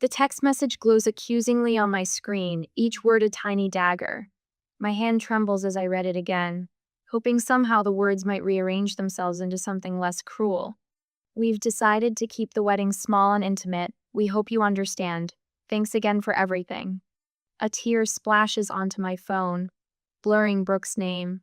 The text message glows accusingly on my screen, each word a tiny dagger. My hand trembles as I read it again, hoping somehow the words might rearrange themselves into something less cruel. We've decided to keep the wedding small and intimate. We hope you understand. Thanks again for everything. A tear splashes onto my phone, blurring Brooke's name.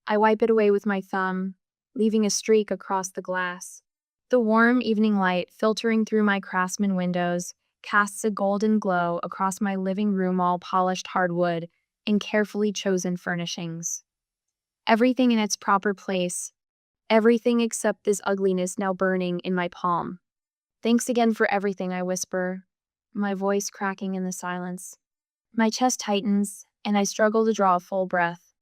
I wipe it away with my thumb, leaving a streak across the glass. The warm evening light filtering through my Craftsman windows casts a golden glow across my living room, all polished hardwood and carefully chosen furnishings. Everything in its proper place, everything except this ugliness now burning in my palm. Thanks again for everything, I whisper, my voice cracking in the silence. My chest tightens, and I struggle to draw a full breath.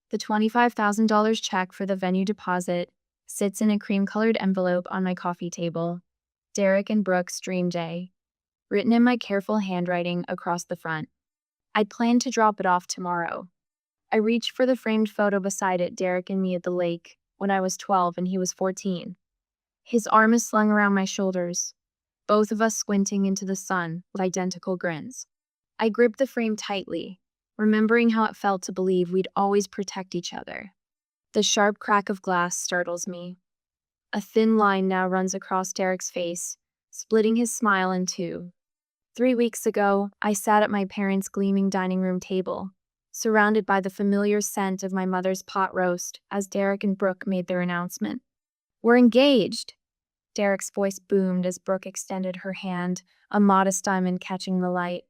The $25,000 check for the venue deposit sits in a cream-colored envelope on my coffee table. Derek and Brooke's dream day, written in my careful handwriting across the front. I'd planned to drop it off tomorrow. I reached for the framed photo beside it, Derek and me at the lake, when I was 12 and he was 14. His arm is slung around my shoulders, both of us squinting into the sun with identical grins. I grip the frame tightly, remembering how it felt to believe we'd always protect each other. The sharp crack of glass startles me. A thin line now runs across Derek's face, splitting his smile in two. 3 weeks ago, I sat at my parents' gleaming dining room table, surrounded by the familiar scent of my mother's pot roast as Derek and Brooke made their announcement. "We're engaged!" Derek's voice boomed as Brooke extended her hand, a modest diamond catching the light.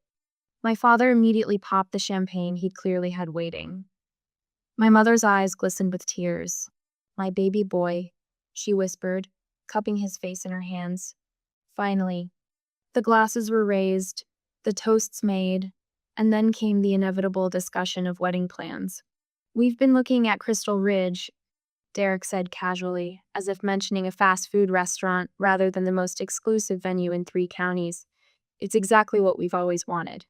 My father immediately popped the champagne he'd clearly had waiting. My mother's eyes glistened with tears. "My baby boy," she whispered, cupping his face in her hands. Finally, the glasses were raised, the toasts made, and then came the inevitable discussion of wedding plans. "We've been looking at Crystal Ridge," Derek said casually, as if mentioning a fast food restaurant rather than the most exclusive venue in 3 counties. "It's exactly what we've always wanted."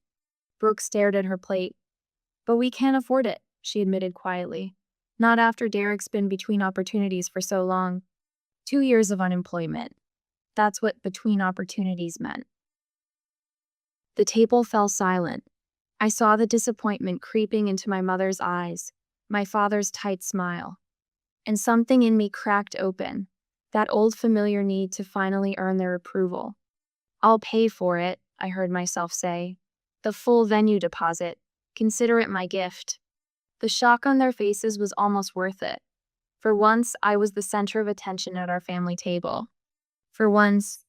Brooke stared at her plate. "But we can't afford it," she admitted quietly. "Not after Derek's been between opportunities for so long. 2 years of unemployment. That's what between opportunities meant." The table fell silent. I saw the disappointment creeping into my mother's eyes, my father's tight smile. And something in me cracked open, that old familiar need to finally earn their approval. "I'll pay for it," I heard myself say. "The full venue deposit. Consider it my gift." The shock on their faces was almost worth it. For once, I was the center of attention at our family table. For once,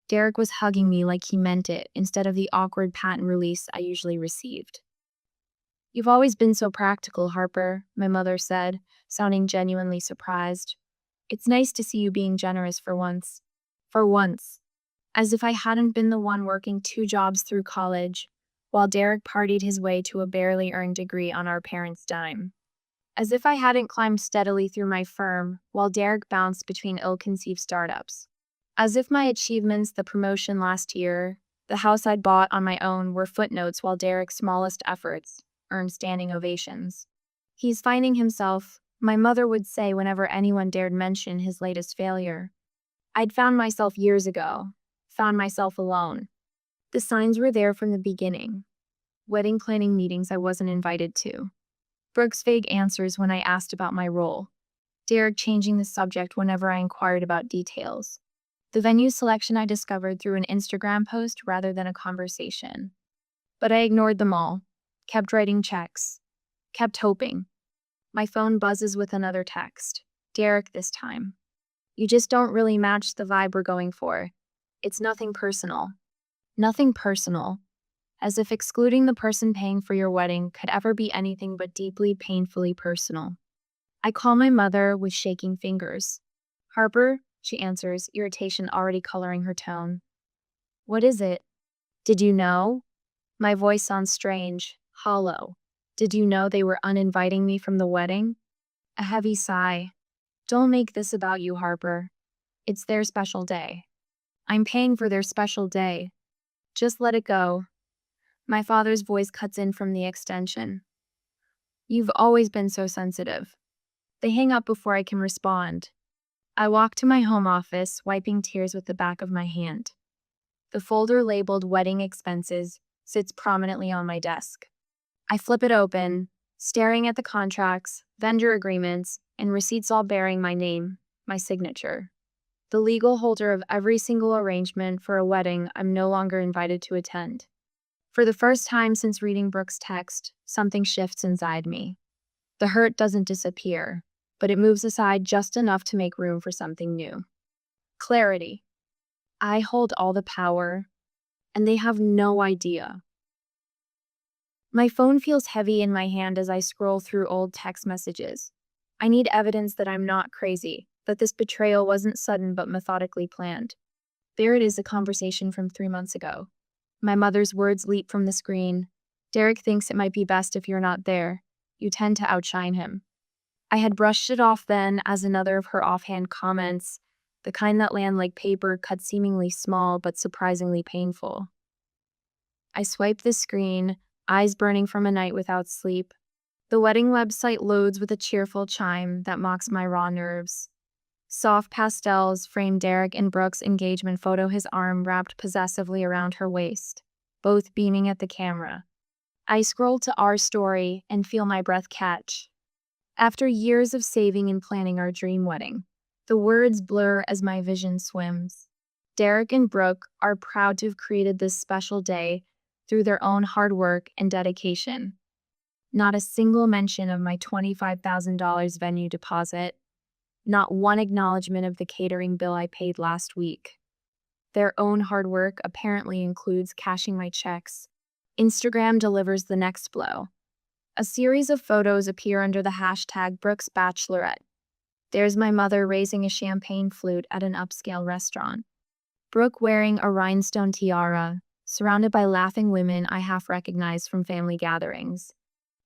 Derek was hugging me like he meant it instead of the awkward pat and release I usually received. "You've always been so practical, Harper," my mother said, sounding genuinely surprised. "It's nice to see you being generous for once." For once. As if I hadn't been the one working 2 jobs through college, while Derek partied his way to a barely earned degree on our parents' dime. As if I hadn't climbed steadily through my firm, while Derek bounced between ill-conceived startups. As if my achievements, the promotion last year, the house I'd bought on my own, were footnotes while Derek's smallest efforts earned standing ovations. "He's finding himself," my mother would say whenever anyone dared mention his latest failure. I'd found myself years ago, found myself alone. The signs were there from the beginning. Wedding planning meetings I wasn't invited to. Brooke's vague answers when I asked about my role. Derek changing the subject whenever I inquired about details. The venue selection I discovered through an Instagram post rather than a conversation. But I ignored them all, kept writing checks, kept hoping. My phone buzzes with another text. Derek this time. "You just don't really match the vibe we're going for. It's nothing personal." Nothing personal. As if excluding the person paying for your wedding could ever be anything but deeply, painfully personal. I call my mother with shaking fingers. "Harper," she answers, irritation already coloring her tone. "What is it?" "Did you know?" My voice sounds strange, hollow. "Did you know they were uninviting me from the wedding?" A heavy sigh. "Don't make this about you, Harper. It's their special day." "I'm paying for their special day. Just let it go." My father's voice cuts in from the extension. "You've always been so sensitive." They hang up before I can respond. I walk to my home office, wiping tears with the back of my hand. The folder labeled wedding expenses sits prominently on my desk. I flip it open, staring at the contracts, vendor agreements, and receipts all bearing my name, my signature. The legal holder of every single arrangement for a wedding I'm no longer invited to attend. For the first time since reading Brooke's text, something shifts inside me. The hurt doesn't disappear, but it moves aside just enough to make room for something new. Clarity. I hold all the power, and they have no idea. My phone feels heavy in my hand as I scroll through old text messages. I need evidence that I'm not crazy, that this betrayal wasn't sudden but methodically planned. There it is, a conversation from 3 months ago. My mother's words leap from the screen. Derek thinks it might be best if you're not there. You tend to outshine him. I had brushed it off then as another of her offhand comments, the kind that land like paper, cut seemingly small but surprisingly painful. I swipe the screen, eyes burning from a night without sleep. The wedding website loads with a cheerful chime that mocks my raw nerves. Soft pastels frame Derek and Brooke's engagement photo, his arm wrapped possessively around her waist, both beaming at the camera. I scroll to our story and feel my breath catch. After years of saving and planning our dream wedding, the words blur as my vision swims. Derek and Brooke are proud to have created this special day through their own hard work and dedication. Not a single mention of my $25,000 venue deposit. Not one acknowledgement of the catering bill I paid last week. Their own hard work apparently includes cashing my checks. Instagram delivers the next blow. A series of photos appear under the hashtag Brooke's Bachelorette. There's my mother raising a champagne flute at an upscale restaurant. Brooke wearing a rhinestone tiara, surrounded by laughing women I half recognize from family gatherings.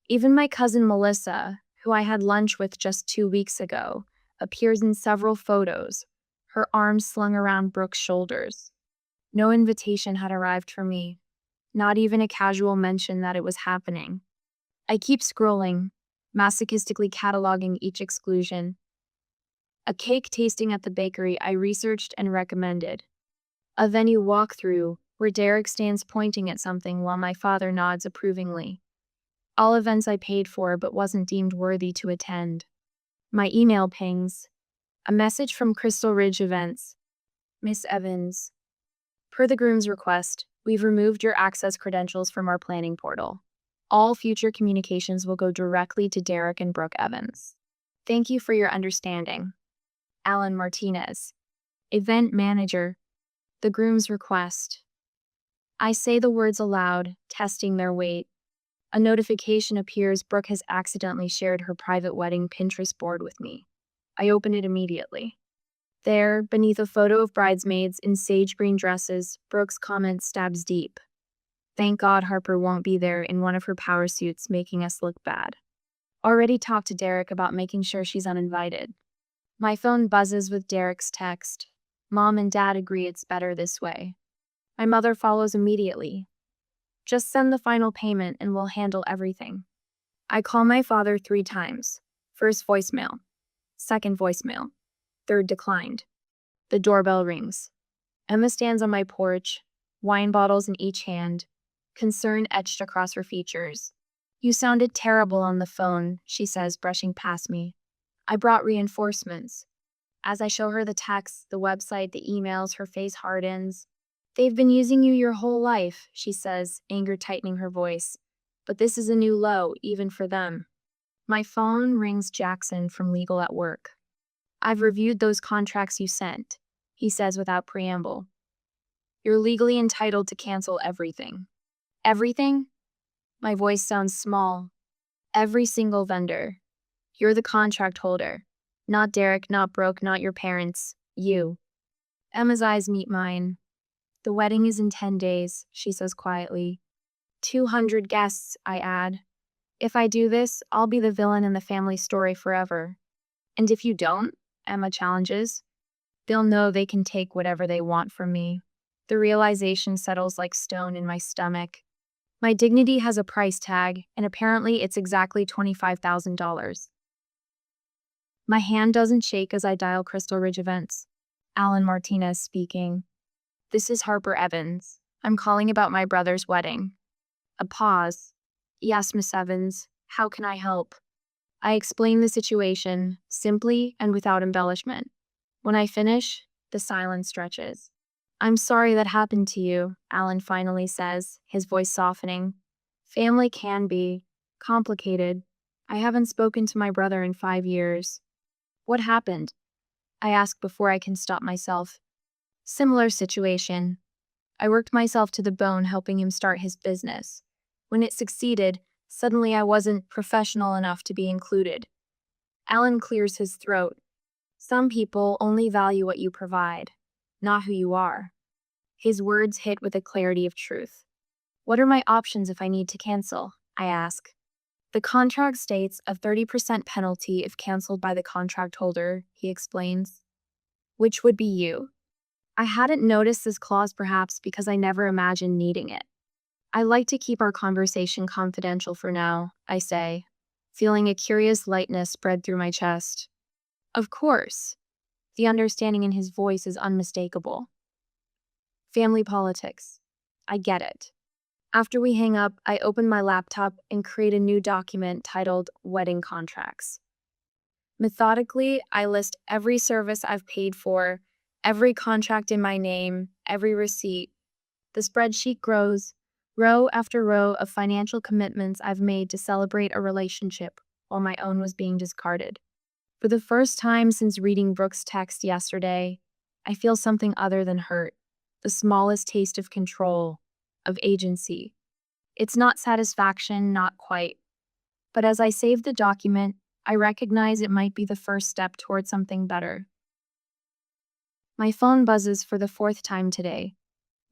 Even my cousin Melissa, who I had lunch with just 2 weeks ago, appears in several photos, her arms slung around Brooke's shoulders. No invitation had arrived for me, not even a casual mention that it was happening. I keep scrolling, masochistically cataloging each exclusion. A cake tasting at the bakery I researched and recommended. A venue walkthrough where Derek stands pointing at something while my father nods approvingly. All events I paid for but wasn't deemed worthy to attend. My email pings. A message from Crystal Ridge Events. Miss Evans. Per the groom's request, we've removed your access credentials from our planning portal. All future communications will go directly to Derek and Brooke Evans. Thank you for your understanding. Alan Martinez. Event manager. The groom's request. I say the words aloud, testing their weight. A notification appears. Brooke has accidentally shared her private wedding Pinterest board with me. I open it immediately. There, beneath a photo of bridesmaids in sage green dresses, Brooke's comment stabs deep. Thank God Harper won't be there in one of her power suits, making us look bad. Already talked to Derek about making sure she's uninvited. My phone buzzes with Derek's text. Mom and Dad agree it's better this way. My mother follows immediately. Just send the final payment and we'll handle everything. I call my father 3 times. First voicemail. Second voicemail. Third declined. The doorbell rings. Emma stands on my porch, wine bottles in each hand, concern etched across her features. You sounded terrible on the phone, she says, brushing past me. I brought reinforcements. As I show her the texts, the website, the emails, her face hardens. They've been using you your whole life, she says, anger tightening her voice. But this is a new low, even for them. My phone rings. Jackson from Legal at Work. I've reviewed those contracts you sent, he says without preamble. You're legally entitled to cancel everything. Everything? My voice sounds small. Every single vendor. You're the contract holder. Not Derek, not Brooke, not your parents. You. Emma's eyes meet mine. The wedding is in 10 days, she says quietly. 200 guests, I add. If I do this, I'll be the villain in the family story forever. And if you don't, Emma challenges, they'll know they can take whatever they want from me. The realization settles like stone in my stomach. My dignity has a price tag, and apparently it's exactly $25,000. My hand doesn't shake as I dial Crystal Ridge Events. Alan Martinez speaking. This is Harper Evans. I'm calling about my brother's wedding. A pause. Yes, Miss Evans. How can I help? I explain the situation, simply and without embellishment. When I finish, the silence stretches. I'm sorry that happened to you, Alan finally says, his voice softening. Family can be complicated. I haven't spoken to my brother in 5 years. What happened? I ask before I can stop myself. Similar situation. I worked myself to the bone helping him start his business. When it succeeded, suddenly I wasn't professional enough to be included. Alan clears his throat. Some people only value what you provide, not who you are. His words hit with a clarity of truth. What are my options if I need to cancel? I ask. The contract states a 30% penalty if canceled by the contract holder, he explains. Which would be you? I hadn't noticed this clause perhaps because I never imagined needing it. I like to keep our conversation confidential for now, I say, feeling a curious lightness spread through my chest. Of course. The understanding in his voice is unmistakable. Family politics. I get it. After we hang up, I open my laptop and create a new document titled Wedding Contracts. Methodically, I list every service I've paid for, every contract in my name, every receipt. The spreadsheet grows, row after row of financial commitments I've made to celebrate a relationship while my own was being discarded. For the first time since reading Brooke's text yesterday, I feel something other than hurt, the smallest taste of control, of agency. It's not satisfaction, not quite. But as I save the document, I recognize it might be the first step toward something better. My phone buzzes for the 4th time today.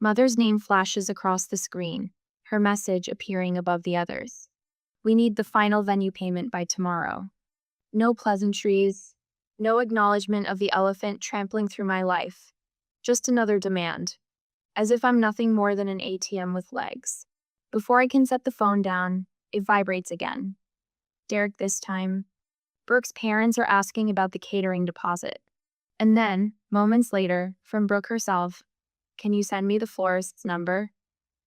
Mother's name flashes across the screen, her message appearing above the others. We need the final venue payment by tomorrow. No pleasantries, no acknowledgement of the elephant trampling through my life. Just another demand, as if I'm nothing more than an ATM with legs. Before I can set the phone down, it vibrates again. Derek this time. Brooke's parents are asking about the catering deposit. And then, moments later, from Brooke herself, can you send me the florist's number?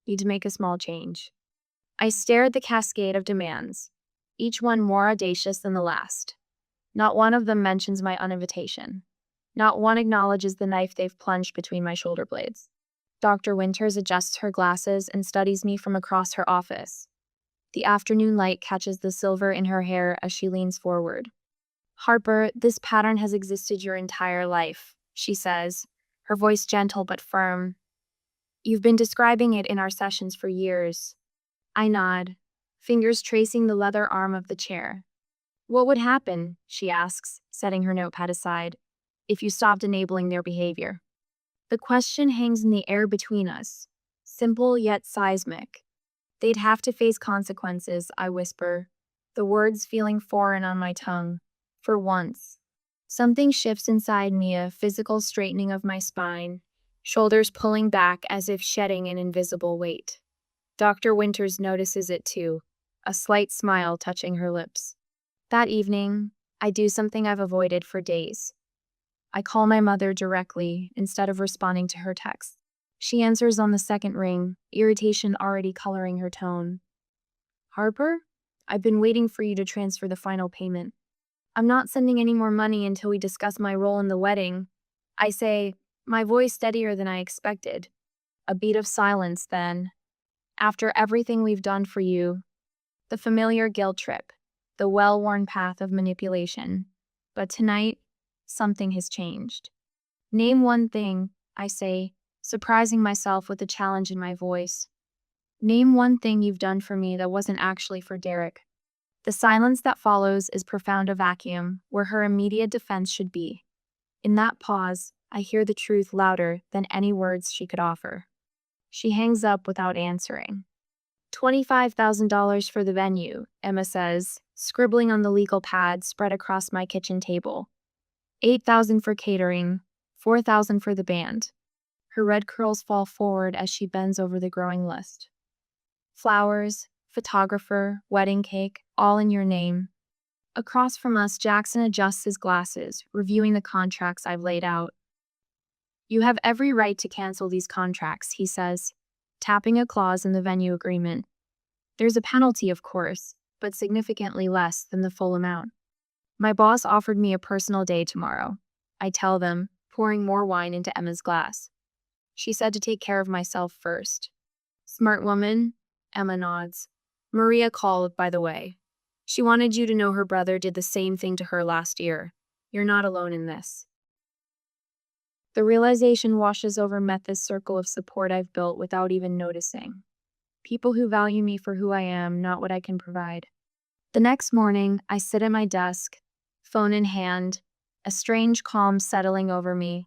Need to make a small change. I stare at the cascade of demands, each one more audacious than the last. Not one of them mentions my invitation. Not one acknowledges the knife they've plunged between my shoulder blades. Dr. Winters adjusts her glasses and studies me from across her office. The afternoon light catches the silver in her hair as she leans forward. Harper, this pattern has existed your entire life, she says, her voice gentle but firm. You've been describing it in our sessions for years. I nod, fingers tracing the leather arm of the chair. What would happen, she asks, setting her notepad aside, if you stopped enabling their behavior? The question hangs in the air between us, simple yet seismic. They'd have to face consequences, I whisper, the words feeling foreign on my tongue. For once. Something shifts inside me, a physical straightening of my spine, shoulders pulling back as if shedding an invisible weight. Dr. Winters notices it too, a slight smile touching her lips. That evening, I do something I've avoided for days. I call my mother directly instead of responding to her text. She answers on the second ring, irritation already coloring her tone. Harper, I've been waiting for you to transfer the final payment. I'm not sending any more money until we discuss my role in the wedding. I say, my voice steadier than I expected. A beat of silence then. After everything we've done for you, the familiar guilt trip, the well-worn path of manipulation. But tonight, something has changed. Name one thing, I say, surprising myself with the challenge in my voice. Name one thing you've done for me that wasn't actually for Derek. The silence that follows is profound, a vacuum where her immediate defense should be. In that pause, I hear the truth louder than any words she could offer. She hangs up without answering. $25,000 for the venue, Emma says, scribbling on the legal pad spread across my kitchen table. $8,000 for catering, $4,000 for the band. Her red curls fall forward as she bends over the growing list. Flowers, photographer, wedding cake, all in your name. Across from us, Jackson adjusts his glasses, reviewing the contracts I've laid out. You have every right to cancel these contracts, he says, tapping a clause in the venue agreement. There's a penalty, of course, but significantly less than the full amount. My boss offered me a personal day tomorrow. I tell them, pouring more wine into Emma's glass. She said to take care of myself first. Smart woman, Emma nods. Maria called, by the way. She wanted you to know her brother did the same thing to her last year. You're not alone in this. The realization washes over this circle of support I've built without even noticing. People who value me for who I am, not what I can provide. The next morning, I sit at my desk, phone in hand, a strange calm settling over me.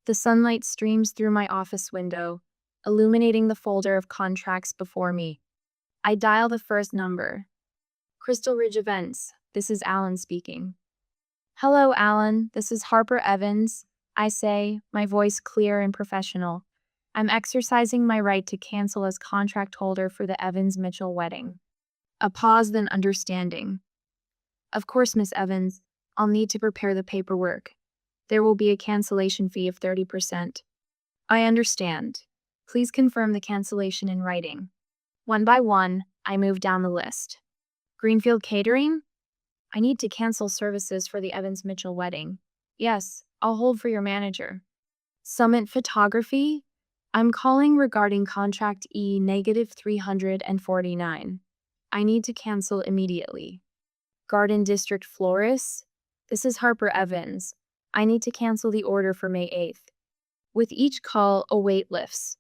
The sunlight streams through my office window, illuminating the folder of contracts before me. I dial the first number. Crystal Ridge Events, this is Alan speaking. Hello, Alan, this is Harper Evans, I say, my voice clear and professional. I'm exercising my right to cancel as contract holder for the Evans-Mitchell wedding. A pause, then understanding. Of course, Miss Evans, I'll need to prepare the paperwork. There will be a cancellation fee of 30%. I understand. Please confirm the cancellation in writing. One by one, I move down the list. Greenfield Catering? I need to cancel services for the Evans-Mitchell wedding. Yes, I'll hold for your manager. Summit Photography? I'm calling regarding contract E-349. I need to cancel immediately. Garden District Florist? This is Harper Evans. I need to cancel the order for May 8th. With each call, a weight lifts.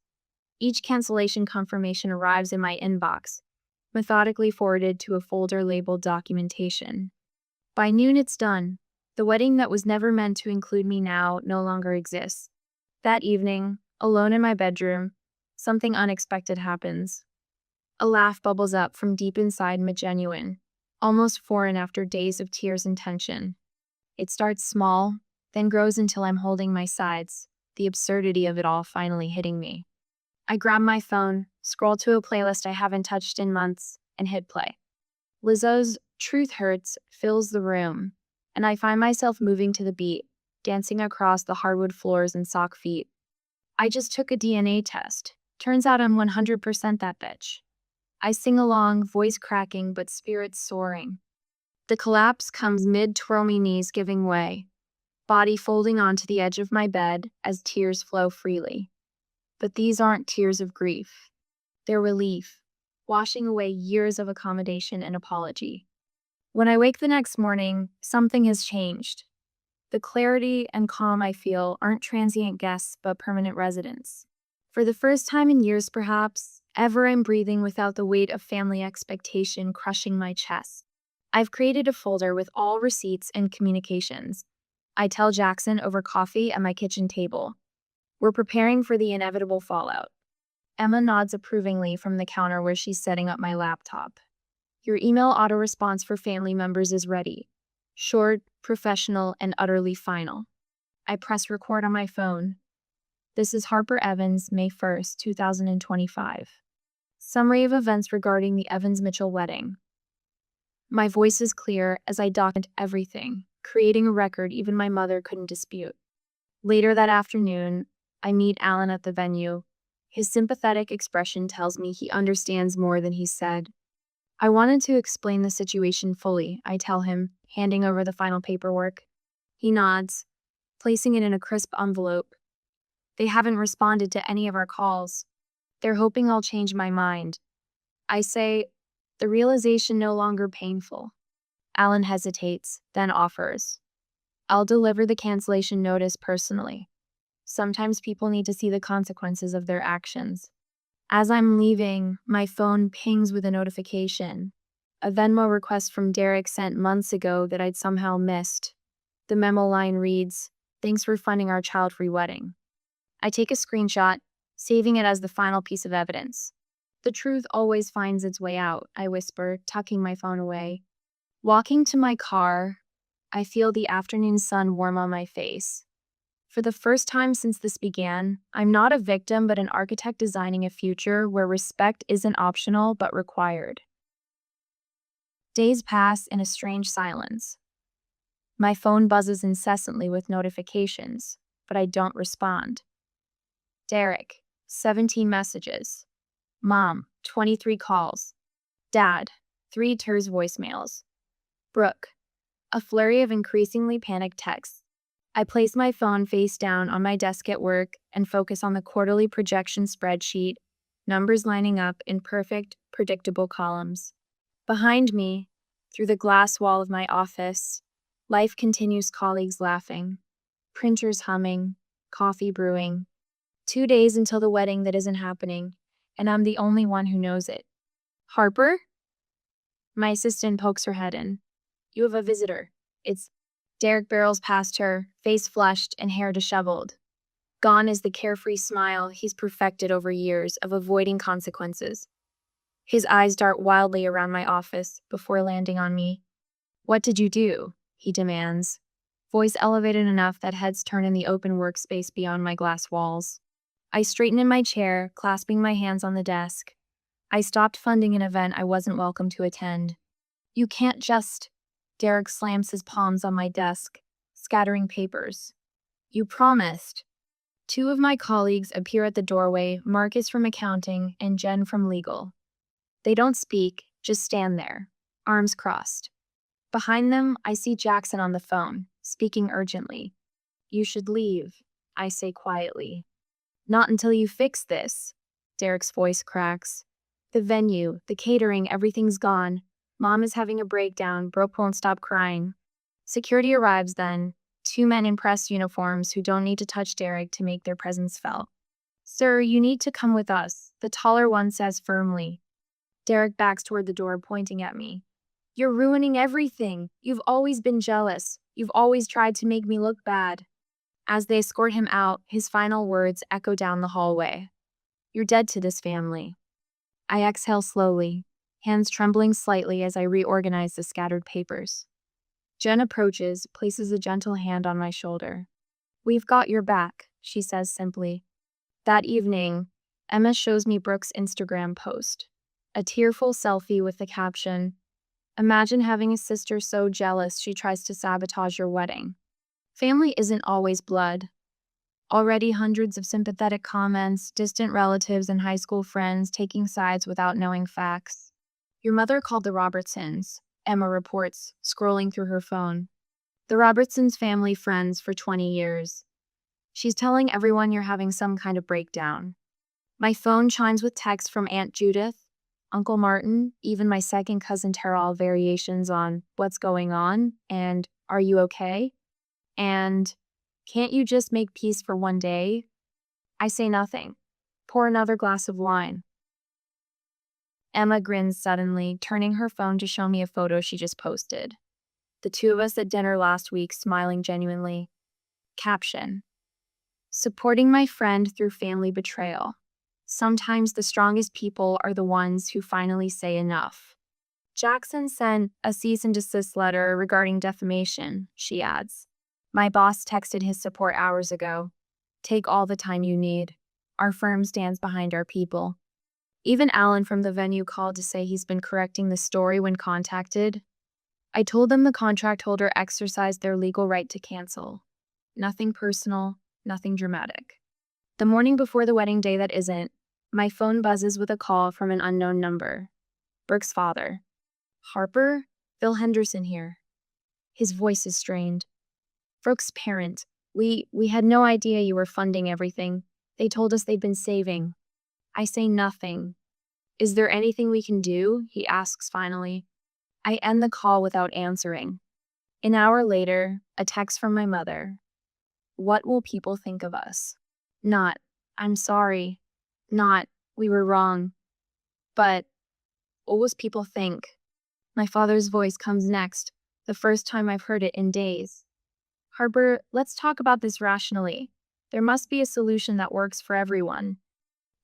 Each cancellation confirmation arrives in my inbox, methodically forwarded to a folder labeled documentation. By noon, it's done. The wedding that was never meant to include me now no longer exists. That evening, alone in my bedroom, something unexpected happens. A laugh bubbles up from deep inside me, genuine, almost foreign after days of tears and tension. It starts small, then grows until I'm holding my sides, the absurdity of it all finally hitting me. I grab my phone, scroll to a playlist I haven't touched in months, and hit play. Lizzo's Truth Hurts fills the room, and I find myself moving to the beat, dancing across the hardwood floors and sock feet. I just took a DNA test. Turns out I'm 100% that bitch. I sing along, voice cracking but spirits soaring. The collapse comes mid-twirl, me knees giving way, body folding onto the edge of my bed as tears flow freely. But these aren't tears of grief. They're relief, washing away years of accommodation and apology. When I wake the next morning, something has changed. The clarity and calm I feel aren't transient guests but permanent residents. For the first time in years, perhaps, ever, I'm breathing without the weight of family expectation crushing my chest. I've created a folder with all receipts and communications. I tell Jackson over coffee at my kitchen table. We're preparing for the inevitable fallout. Emma nods approvingly from the counter where she's setting up my laptop. Your email auto-response for family members is ready. Short, professional, and utterly final. I press record on my phone. This is Harper Evans, May 1st, 2025. Summary of events regarding the Evans-Mitchell wedding. My voice is clear as I document everything, creating a record even my mother couldn't dispute. Later that afternoon, I meet Alan at the venue. His sympathetic expression tells me he understands more than he said. I wanted to explain the situation fully, I tell him, handing over the final paperwork. He nods, placing it in a crisp envelope. They haven't responded to any of our calls. They're hoping I'll change my mind. I say, the realization no longer painful. Alan hesitates, then offers. I'll deliver the cancellation notice personally. Sometimes people need to see the consequences of their actions. As I'm leaving, my phone pings with a notification. A Venmo request from Derek sent months ago that I'd somehow missed. The memo line reads, "Thanks for funding our child-free wedding." I take a screenshot, saving it as the final piece of evidence. The truth always finds its way out, I whisper, tucking my phone away. Walking to my car, I feel the afternoon sun warm on my face. For the first time since this began, I'm not a victim but an architect designing a future where respect isn't optional but required. Days pass in a strange silence. My phone buzzes incessantly with notifications, but I don't respond. Derek, 17 messages. Mom, 23 calls. Dad, 3 terse voicemails. Brooke, a flurry of increasingly panicked texts. I place my phone face down on my desk at work and focus on the quarterly projection spreadsheet, numbers lining up in perfect, predictable columns. Behind me, through the glass wall of my office, life continues, colleagues laughing, printers humming, coffee brewing. 2 days until the wedding that isn't happening, and I'm the only one who knows it. Harper? My assistant pokes her head in. You have a visitor. It's Derek barrels past her, face flushed and hair disheveled. Gone is the carefree smile he's perfected over years of avoiding consequences. His eyes dart wildly around my office before landing on me. What did you do? He demands, voice elevated enough that heads turn in the open workspace beyond my glass walls. I straighten in my chair, clasping my hands on the desk. I stopped funding an event I wasn't welcome to attend. You can't just... Derek slams his palms on my desk, scattering papers. You promised. 2 of my colleagues appear at the doorway, Marcus from accounting and Jen from legal. They don't speak, just stand there, arms crossed. Behind them, I see Jackson on the phone, speaking urgently. You should leave, I say quietly. Not until you fix this, Derek's voice cracks. The venue, the catering, everything's gone. Mom is having a breakdown, Brooke won't stop crying. Security arrives then, 2 men in press uniforms who don't need to touch Derek to make their presence felt. Sir, you need to come with us, the taller one says firmly. Derek backs toward the door, pointing at me. You're ruining everything. You've always been jealous. You've always tried to make me look bad. As they escort him out, his final words echo down the hallway. You're dead to this family. I exhale slowly, hands trembling slightly as I reorganize the scattered papers. Jen approaches, places a gentle hand on my shoulder. We've got your back, she says simply. That evening, Emma shows me Brooke's Instagram post. A tearful selfie with the caption, Imagine having a sister so jealous she tries to sabotage your wedding. Family isn't always blood. Already hundreds of sympathetic comments, distant relatives and high school friends taking sides without knowing facts. Your mother called the Robertsons, Emma reports, scrolling through her phone. The Robertsons family friends for 20 years. She's telling everyone you're having some kind of breakdown. My phone chimes with texts from Aunt Judith, Uncle Martin, even my second cousin Terrell variations on what's going on and are you okay? And can't you just make peace for one day? I say nothing. Pour another glass of wine. Emma grins suddenly, turning her phone to show me a photo she just posted. The 2 of us at dinner last week, smiling genuinely. Caption: Supporting my friend through family betrayal. Sometimes the strongest people are the ones who finally say enough. Jackson sent a cease and desist letter regarding defamation, she adds. My boss texted his support hours ago. Take all the time you need. Our firm stands behind our people. Even Alan from the venue called to say he's been correcting the story when contacted. I told them the contract holder exercised their legal right to cancel. Nothing personal, nothing dramatic. The morning before the wedding day that isn't, my phone buzzes with a call from an unknown number. Brooke's father. Harper? Phil Henderson here. His voice is strained. Brooke's parent. We had no idea you were funding everything. They told us they'd been saving. I say nothing. Is there anything we can do? He asks finally. I end the call without answering. An hour later, a text from my mother. What will people think of us? Not, I'm sorry. Not, we were wrong. But, what will people think? My father's voice comes next, the first time I've heard it in days. Harper, let's talk about this rationally. There must be a solution that works for everyone.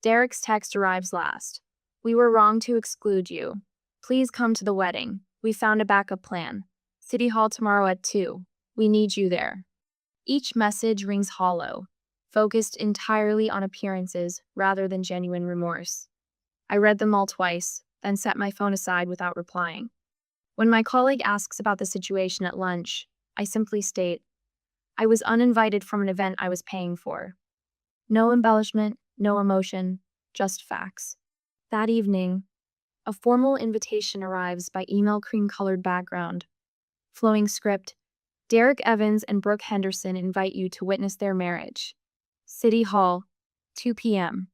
Derek's text arrives last. We were wrong to exclude you. Please come to the wedding. We found a backup plan. City Hall tomorrow at 2. We need you there. Each message rings hollow, focused entirely on appearances rather than genuine remorse. I read them all twice, then set my phone aside without replying. When my colleague asks about the situation at lunch, I simply state, I was uninvited from an event I was paying for. No embellishment, no emotion, just facts. That evening, a formal invitation arrives by email cream-colored background. Flowing script. Derek Evans and Brooke Henderson invite you to witness their marriage. City Hall, 2 p.m.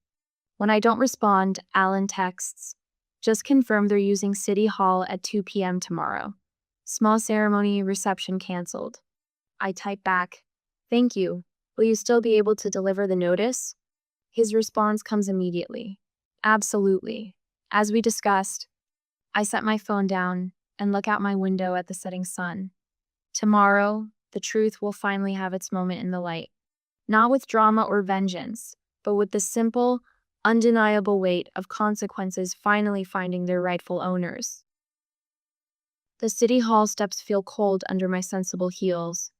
When I don't respond, Alan texts. Just confirm they're using City Hall at 2 p.m. tomorrow. Small ceremony, reception canceled. I type back, thank you. Will you still be able to deliver the notice? His response comes immediately. Absolutely. As we discussed, I set my phone down and look out my window at the setting sun. Tomorrow, the truth will finally have its moment in the light. Not with drama or vengeance, but with the simple, undeniable weight of consequences finally finding their rightful owners. The city hall steps feel cold under my sensible heels.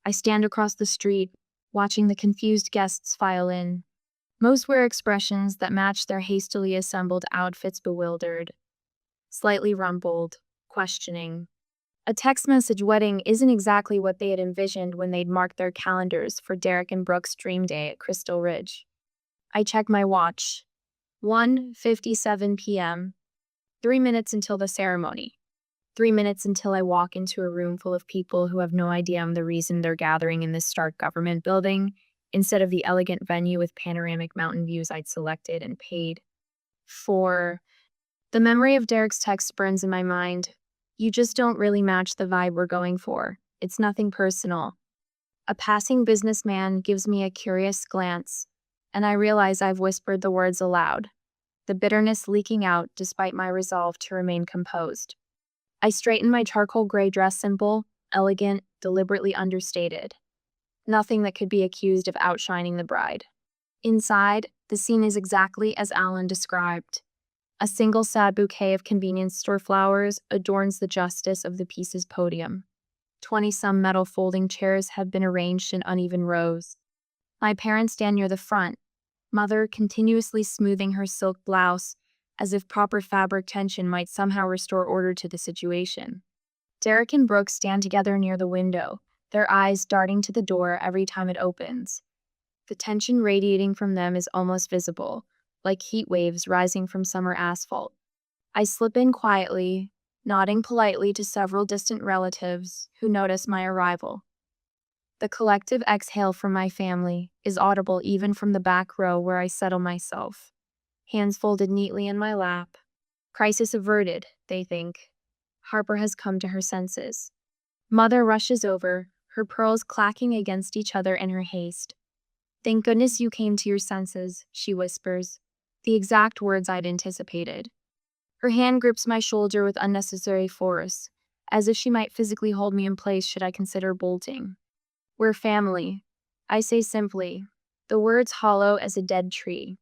I stand across the street, watching the confused guests file in. Most wear expressions that match their hastily assembled outfits, bewildered, slightly rumpled, questioning. A text message wedding isn't exactly what they had envisioned when they'd marked their calendars for Derek and Brooke's dream day at Crystal Ridge. I check my watch. 1:57 p.m. 3 minutes until the ceremony. 3 minutes until I walk into a room full of people who have no idea I'm the reason they're gathering in this stark government building, instead of the elegant venue with panoramic mountain views I'd selected and paid for. The memory of Derek's text burns in my mind. You just don't really match the vibe we're going for. It's nothing personal. A passing businessman gives me a curious glance, and I realize I've whispered the words aloud, the bitterness leaking out despite my resolve to remain composed. I straighten my charcoal gray dress, simple, elegant, deliberately understated. Nothing that could be accused of outshining the bride. Inside, the scene is exactly as Alan described. A single sad bouquet of convenience store flowers adorns the justice of the piece's podium. 20-some metal folding chairs have been arranged in uneven rows. My parents stand near the front, mother continuously smoothing her silk blouse, as if proper fabric tension might somehow restore order to the situation. Derek and Brooke stand together near the window, their eyes darting to the door every time it opens. The tension radiating from them is almost visible, like heat waves rising from summer asphalt. I slip in quietly, nodding politely to several distant relatives who notice my arrival. The collective exhale from my family is audible even from the back row where I settle myself. Hands folded neatly in my lap. Crisis averted, they think. Harper has come to her senses. Mother rushes over, her pearls clacking against each other in her haste. Thank goodness you came to your senses, she whispers, the exact words I'd anticipated. Her hand grips my shoulder with unnecessary force, as if she might physically hold me in place should I consider bolting. We're family, I say simply, the words hollow as a dead tree.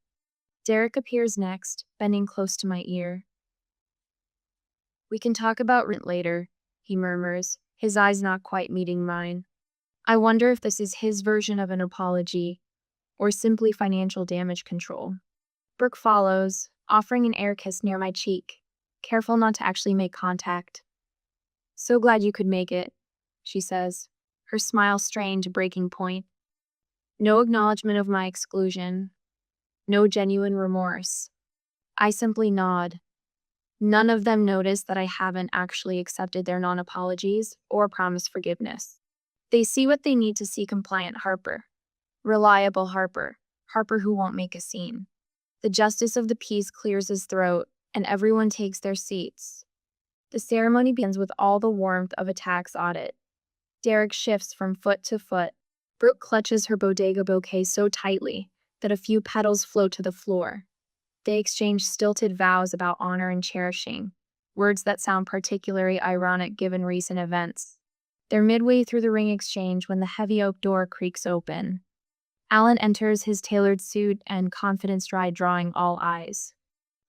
Derek appears next, bending close to my ear. We can talk about rent later, he murmurs, his eyes not quite meeting mine. I wonder if this is his version of an apology, or simply financial damage control. Brooke follows, offering an air kiss near my cheek, careful not to actually make contact. So glad you could make it, she says, her smile strained to breaking point. No acknowledgement of my exclusion. No genuine remorse. I simply nod. None of them notice that I haven't actually accepted their non-apologies or promised forgiveness. They see what they need to see: compliant Harper. Reliable Harper. Harper who won't make a scene. The justice of the peace clears his throat, and everyone takes their seats. The ceremony begins with all the warmth of a tax audit. Derek shifts from foot to foot. Brooke clutches her bodega bouquet so tightly that a few petals float to the floor. They exchange stilted vows about honor and cherishing, words that sound particularly ironic given recent events. They're midway through the ring exchange when the heavy oak door creaks open. Alan enters, his tailored suit and confidence stride drawing all eyes.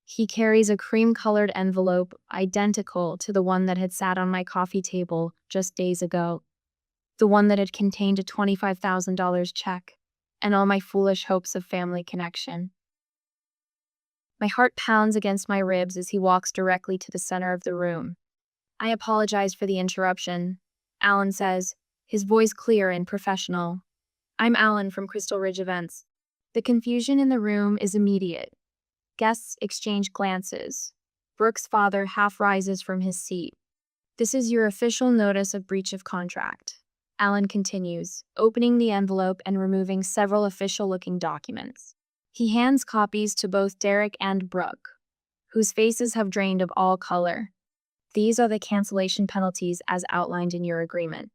He carries a cream-colored envelope identical to the one that had sat on my coffee table just days ago. The one that had contained a $25,000 check and all my foolish hopes of family connection. My heart pounds against my ribs as he walks directly to the center of the room. I apologize for the interruption, Alan says, his voice clear and professional. I'm Alan from Crystal Ridge Events. The confusion in the room is immediate. Guests exchange glances. Brooke's father half rises from his seat. "This is your official notice of breach of contract," Alan continues, opening the envelope and removing several official-looking documents. He hands copies to both Derek and Brooke, whose faces have drained of all color. "These are the cancellation penalties as outlined in your agreement.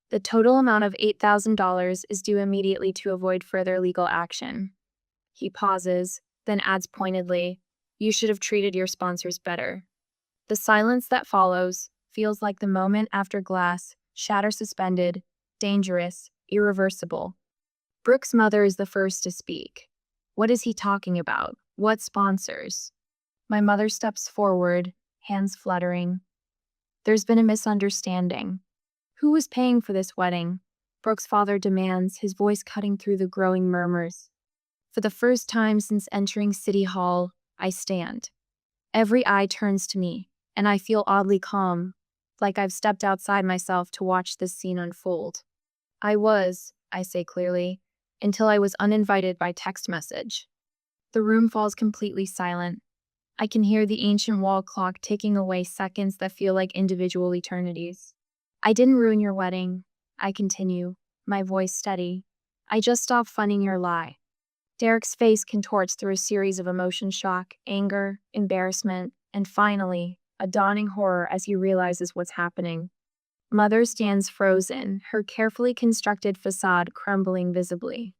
The total amount of $8,000 is due immediately to avoid further legal action." He pauses, then adds pointedly, "You should have treated your sponsors better." The silence that follows feels like the moment after glass, shatter suspended, dangerous, irreversible. Brooke's mother is the first to speak. "What is he talking about? What sponsors?" My mother steps forward, hands fluttering. "There's been a misunderstanding. Who was paying for this wedding?" Brooke's father demands, his voice cutting through the growing murmurs. For the first time since entering City Hall, I stand. Every eye turns to me, and I feel oddly calm, like I've stepped outside myself to watch this scene unfold. I say clearly, until I was uninvited by text message." The room falls completely silent. I can hear the ancient wall clock ticking away seconds that feel like individual eternities. "I didn't ruin your wedding," I continue, my voice steady. "I just stopped funding your lie." Derek's face contorts through a series of emotions: shock, anger, embarrassment, and finally, a dawning horror as he realizes what's happening. Mother stands frozen, her carefully constructed facade crumbling visibly.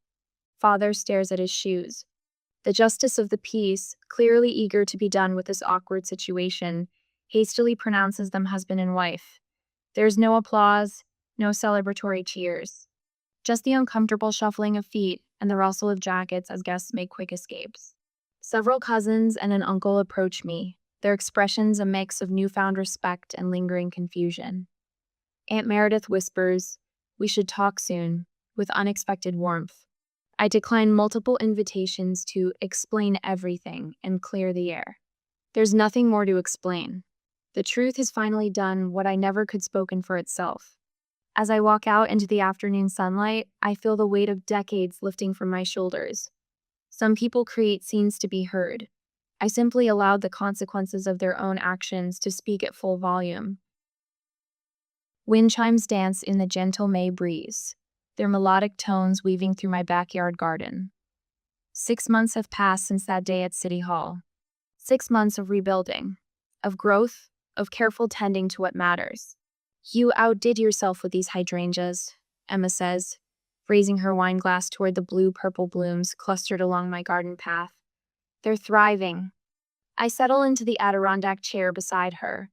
Father stares at his shoes. The justice of the peace, clearly eager to be done with this awkward situation, hastily pronounces them husband and wife. There's no applause, no celebratory cheers. Just the uncomfortable shuffling of feet and the rustle of jackets as guests make quick escapes. Several cousins and an uncle approach me, their expressions a mix of newfound respect and lingering confusion. Aunt Meredith whispers, "We should talk soon," with unexpected warmth. I decline multiple invitations to explain everything and clear the air. There's nothing more to explain. The truth has finally done what I never could spoken for itself. As I walk out into the afternoon sunlight, I feel the weight of decades lifting from my shoulders. Some people create scenes to be heard. I simply allowed the consequences of their own actions to speak at full volume. Wind chimes dance in the gentle May breeze, their melodic tones weaving through my backyard garden. 6 months have passed since that day at City Hall. 6 months of rebuilding, of growth, of careful tending to what matters. "You outdid yourself with these hydrangeas," Emma says, raising her wine glass toward the blue-purple blooms clustered along my garden path. "They're thriving." I settle into the Adirondack chair beside her,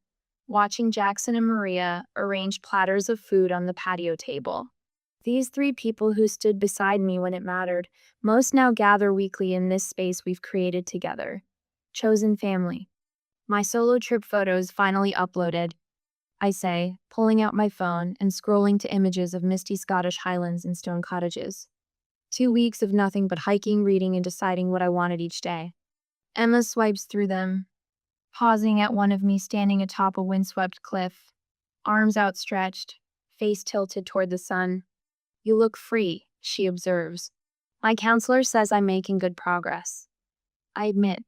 watching Jackson and Maria arrange platters of food on the patio table. These 3 people who stood beside me when it mattered most now gather weekly in this space we've created together. Chosen family. My solo trip photos finally uploaded, I say, pulling out my phone and scrolling to images of misty Scottish highlands and stone cottages. 2 weeks of nothing but hiking, reading, and deciding what I wanted each day. Emma swipes through them, pausing at one of me standing atop a windswept cliff, arms outstretched, face tilted toward the sun. "You look free," she observes. "My counselor says I'm making good progress." I admit,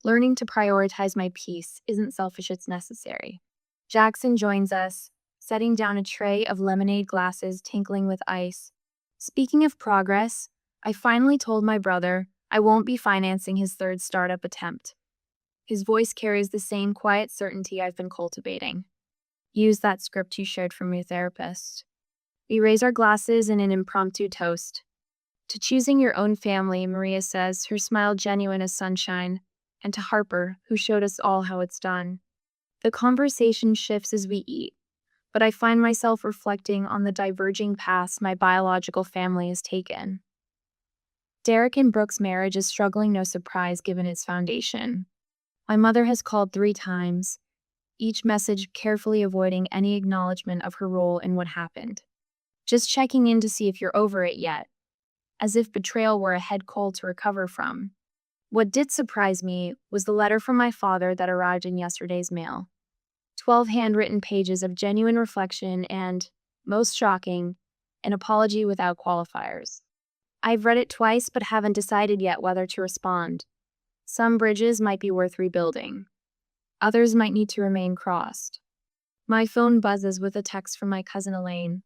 learning to prioritize my peace isn't selfish, it's necessary. Jackson joins us, setting down a tray of lemonade glasses tinkling with ice. Speaking of progress, I finally told my brother I won't be financing his 3rd startup attempt. His voice carries the same quiet certainty I've been cultivating. "Use that script you shared from your therapist." We raise our glasses in an impromptu toast. "To choosing your own family," Maria says, her smile genuine as sunshine, and to Harper, who showed us all how it's done. The conversation shifts as we eat, but I find myself reflecting on the diverging paths my biological family has taken. Derek and Brooke's marriage is struggling, no surprise given its foundation. My mother has called 3 times, each message carefully avoiding any acknowledgement of her role in what happened. "Just checking in to see if you're over it yet," as if betrayal were a head cold to recover from. What did surprise me was the letter from my father that arrived in yesterday's mail. 12 handwritten pages of genuine reflection and, most shocking, an apology without qualifiers. I've read it twice but haven't decided yet whether to respond. Some bridges might be worth rebuilding. Others might need to remain crossed. My phone buzzes with a text from my cousin Elaine.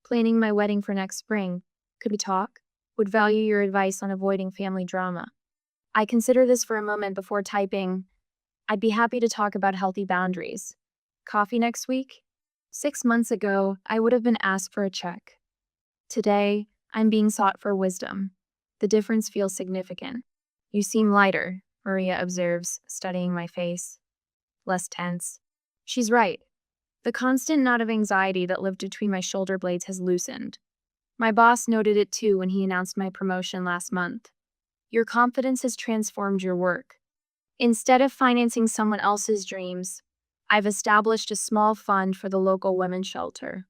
Planning my wedding for next spring. Could we talk? Would value your advice on avoiding family drama. I consider this for a moment before typing, I'd be happy to talk about healthy boundaries. Coffee next week? 6 months ago, I would have been asked for a check. Today, I'm being sought for wisdom. The difference feels significant. You seem lighter, Maria observes, studying my face. Less tense. She's right. The constant knot of anxiety that lived between my shoulder blades has loosened. My boss noted it too when he announced my promotion last month. Your confidence has transformed your work. Instead of financing someone else's dreams, I've established a small fund for the local women's shelter.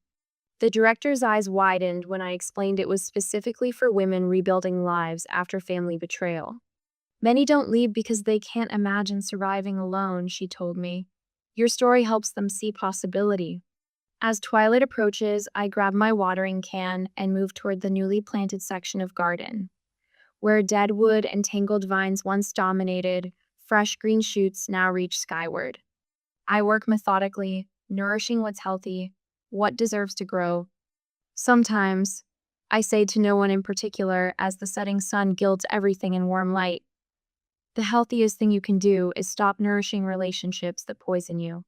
The director's eyes widened when I explained it was specifically for women rebuilding lives after family betrayal. Many don't leave because they can't imagine surviving alone, she told me. Your story helps them see possibility. As twilight approaches, I grab my watering can and move toward the newly planted section of garden. Where dead wood and tangled vines once dominated, fresh green shoots now reach skyward. I work methodically, nourishing what's healthy, what deserves to grow. Sometimes, I say to no one in particular as the setting sun gilds everything in warm light, the healthiest thing you can do is stop nourishing relationships that poison you.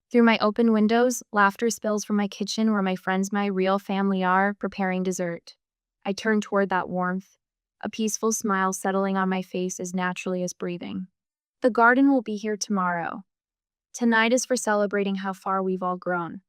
Through my open windows, laughter spills from my kitchen where my friends, my real family, are preparing dessert. I turn toward that warmth, a peaceful smile settling on my face as naturally as breathing. The garden will be here tomorrow. Tonight is for celebrating how far we've all grown.